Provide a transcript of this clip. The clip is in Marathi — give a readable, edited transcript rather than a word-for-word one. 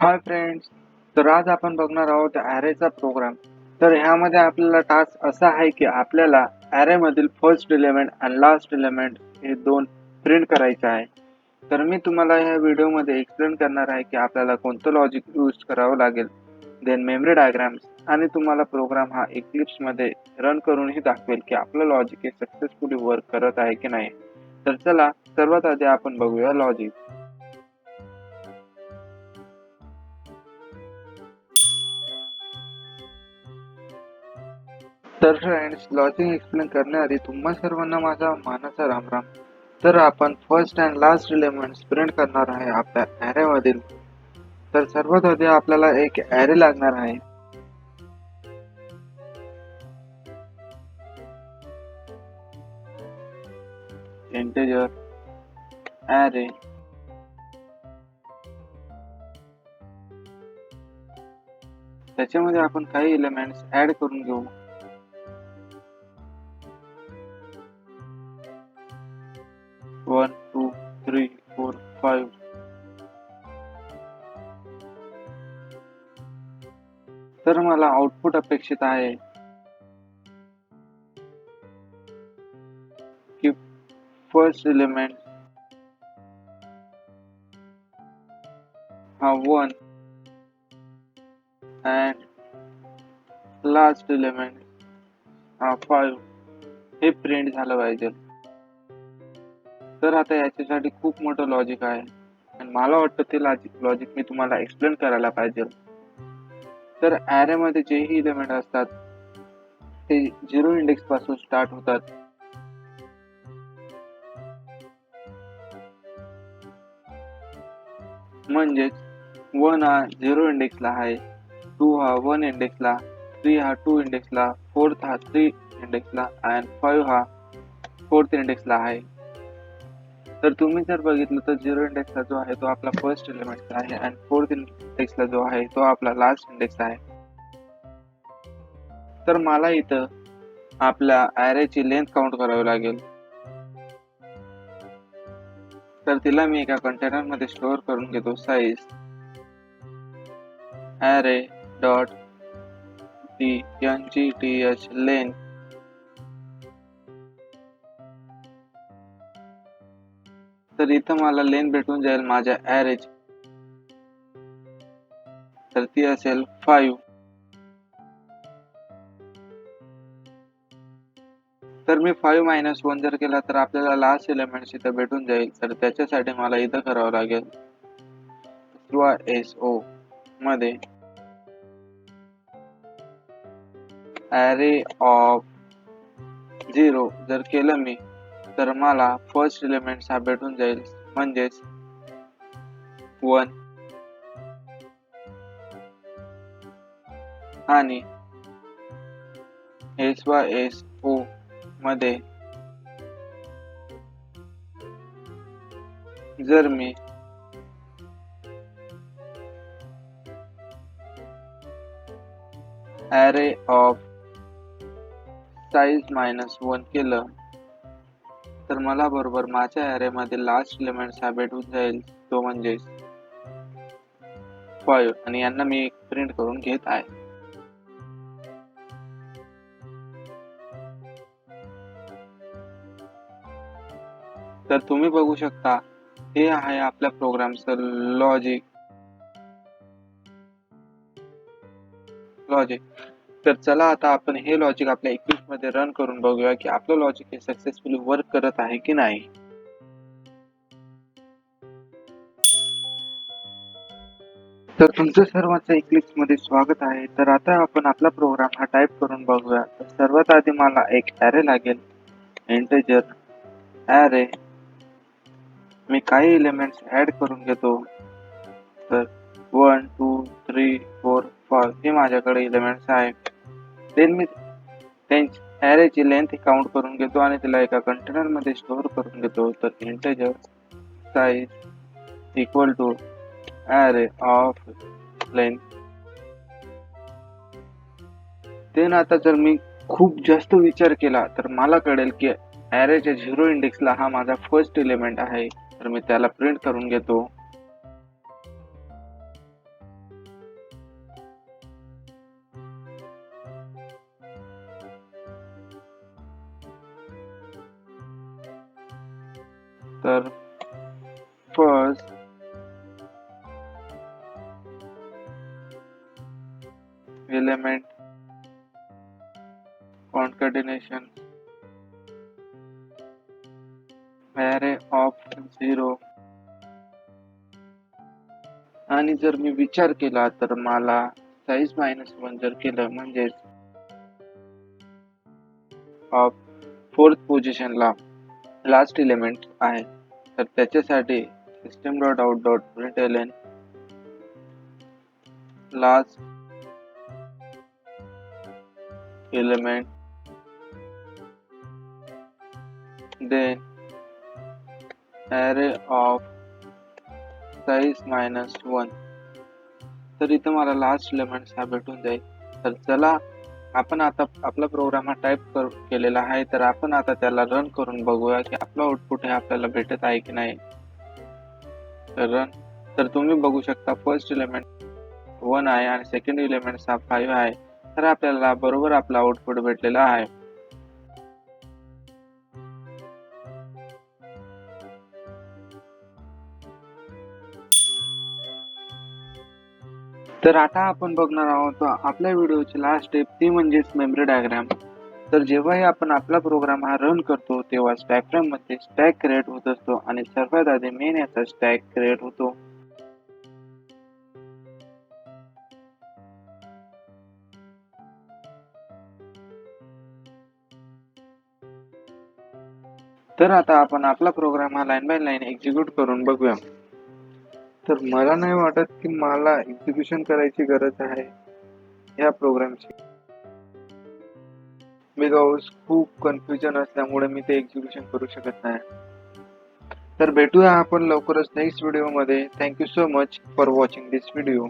Hi friends. तर आज आपण बघणार आहोत ॲरेचा प्रोग्राम. तर ह्यामध्ये आपल्याला टास्क असा आहे की आपल्याला ॲरेमधील फर्स्ट एलिमेंट आणि लास्ट एलिमेंट हे दोन प्रिंट करायचे आहे. तर मी तुम्हाला ह्या व्हिडिओमध्ये एक्सप्लेन करणार आहे की आपल्याला कोणतं लॉजिक यूज करावं लागेल, देन मेमरी डायग्राम्स, आणि तुम्हाला प्रोग्राम हा इक्लिप्समध्ये रन करूनही दाखवेल की आपलं लॉजिक हे सक्सेसफुली वर्क करत आहे की नाही. तर चला सर्वात आधी आपण बघूया लॉजिक. तर फ्रेंड्स, लॉजिक एक्सप्लेन करण्याआधी तुम्हा सर्वांना माझा मानाचा रामराम. तर आपण first and last elements print करणार आहे आपल्या ॲरे मधील. तर सर्वात आधी आपल्याला एक ॲरे लागणार आहे. इंटिजर ॲरे, त्याच्यामध्ये आपण काही एलिमेंट्स ऍड करून घेऊ. One, two, three, four, 5. तर मला आउटपुट अपेक्षित आहे की फर्स्ट एलिमेंट हा 1 अँड लास्ट एलिमेंट हा 5 हे प्रिंट झालं पाहिजे. तर आता याच्यासाठी खूप मोठं लॉजिक आहे आणि मला वाटतं ते लॉजिक मी तुम्हाला एक्सप्लेन करायला पाहिजे. तर ॲरे मध्ये जेही एलिमेंट असतात ते 0 इंडेक्स पासून स्टार्ट होतात. म्हणजेच 1 हा 0 इंडेक्सला आहे, 2 हा 1 इंडेक्सला, 3 हा 2 इंडेक्सला, 4th हा 3 इंडेक्सला आणि 5 हा 4th इंडेक्सला आहे. तर तुम्ही जर बघितलं तर 0 इंडेक्सला जो आहे तो आपला फर्स्ट एलिमेंट आहे आणि 4th इंडेक्सला जो आहे तो आपला लास्ट इंडेक्स आहे. तर मला इथं आपल्या ॲरेची लेंथ काउंट करावी लागेल. तर तिला मी एका कंटेनर मध्ये स्टोअर करून घेतो. Size array dot ngth length. तर इथं मला लेंथ भेटून जाईल माझ्या ॲरेची. तर ती असेल 5. तर मी 5 मायनस 1 जर केला तर आपल्याला लास्ट एलिमेंट इथं भेटून जाईल. तर त्याच्यासाठी मला इथं करावं लागेल किंवा SO मध्ये ॲरे ऑफ 0 जर केलं मी तर मला फर्स्ट एलिमेंट हा भेटून जाईल, म्हणजेच 1. आणि SO मध्ये जर मी ॲरे ऑफ साईज मायनस 1 केलं तर मला बरोबर माझ्या ॲरे मध्ये लास्ट एलिमेंट हा भेटून जाईल, तो म्हणजे 5. आणि यांना मी प्रिंट करून घेत आहे. तर तुम्ही बघू शकता हे आहे आपल्या प्रोग्रामचं लॉजिक. तर चला आता आपण हे लॉजिक आपल्या इक्लिप्स मध्ये रन करून बघूया की आपलं लॉजिक हे सक्सेसफुली वर्क करत आहे की नाही. तर तुमचं सर्वांचं इक्लिप्स मध्ये स्वागत आहे. तर आता आपण आपला प्रोग्राम हा टाइप करून बघूया. तर सर्वात आधी मला एक ॲरे लागेल, इंटिजर ॲरे. मी काही एलिमेंट्स ऍड करून घेतो. तर 1, 2, 3, 4, 5 हे माझ्याकडे एलिमेंट्स आहेत. देन मी त्यांची ॲरेची लेंथ काउंट करून घेतो आणि तिला एका कंटेनर मध्ये स्टोअर करून घेतो. तर integer size equal to array of length. Then आता जर मी खूप जास्त विचार केला तर मला कळेल की ॲरेच्या 0 इंडेक्सला हा माझा फर्स्ट एलिमेंट आहे. तर मी त्याला प्रिंट करून घेतो. first element concatenation array of 0. आणि जर मी विचार केला तर मला साइज -1 जर केलं म्हणजेच ऑफ 4th पोझिशनला लास्ट एलिमेंट आहे, तर त्याच्यासाठी system.out.println last element then array of size -1. तर इथं मला लास्ट एलिमेंट हा भेटून जाईल. तर चला आपण आता आपला प्रोग्राम हा टाइप केलेला आहे, तर आपण आता त्याला रन करून बघूया की आपलं आउटपुट हे आपल्याला भेटत आहे की नाही. तर तुम्ही बघू शकता फर्स्ट एलिमेंट 1 आहे आणि सेकंड एलिमेंट हा 5 आहे. तर आपल्याला बरोबर आपला आउटपुट भेटलेला आहे. तर आता आपण बघणार आहोत आपल्या व्हिडिओची लास्ट स्टेप, ती म्हणजेच मेमरी डायग्राम. तर जेव्हाही आपण आपला प्रोग्राम हा रन करतो तेव्हा डायग्राम मध्ये स्टॅक क्रिएट होत असतो आणि सर्वात आधी मेन याचा स्टॅक क्रिएट होतो. तर आता आपण आपला प्रोग्राम हा लाईन बाय लाईन एक्झिक्यूट करून बघूया. तर मला नाही वाटत की मला एक्झिक्युशन करायची गरज आहे या प्रोग्रामची, बिकॉज खूप कन्फ्युजन असल्यामुळे मी ते एक्झिक्युशन करू शकत नाही. तर भेटूया आपण लवकरच नेक्स्ट व्हिडिओ मध्ये. Thank you so much for watching this video.